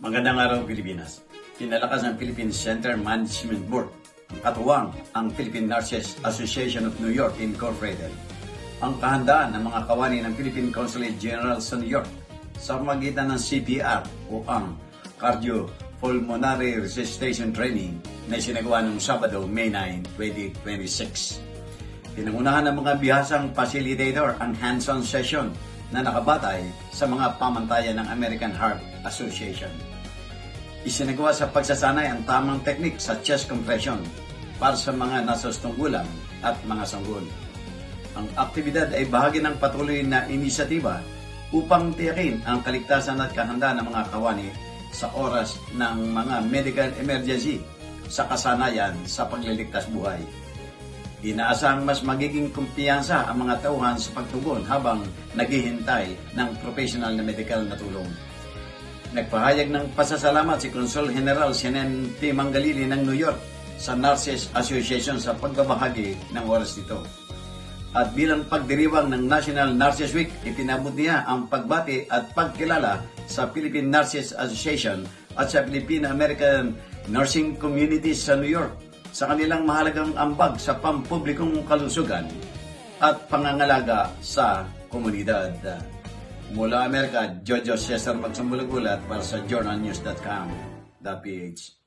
Magandang araw, Pilipinas. Pinalakas ng Philippine Center Management Board ang katuwang ang Philippine Nurses Association of New York Incorporated. Ang kahandaan ng mga kawani ng Philippine Consulate General sa New York sa pamagitan ng CPR o ang Cardiopulmonary Resuscitation Training na isinagawa noong Sabado, May 9, 2026. Pinangunahan ng mga bihasang facilitator ang hands-on session na nakabatay sa mga pamantayan ng American Heart Association. Isinagawa sa pagsasanay ang tamang teknik sa chest compression para sa mga nasustunggulan at mga sanggol. Ang aktibidad ay bahagi ng patuloy na inisyatiba upang tiyakin ang kaligtasan at kahandaan ng mga kawani sa oras ng mga medical emergency sa kasanayan sa pagliligtas buhay. Inaasahang mas magiging kumpiyansa ang mga tauhan sa pagtugon habang naghihintay ng professional na medical na tulong. Nagpahayag ng pasasalamat si Consul General Senen T. Mangalili ng New York sa Nurses Association sa pagbabahagi ng oras nito. At bilang pagdiriwang ng National Nurses Week, ipinabot niya ang pagbati at pagkilala sa Philippine Nurses Association at sa Filipino-American Nursing Communities sa New York sa kanilang mahalagang ambag sa pampublikong kalusugan at pangangalaga sa komunidad. Mula Amerika, Jojo Cesar Magsumulugulat para sa journalnews.com.ph.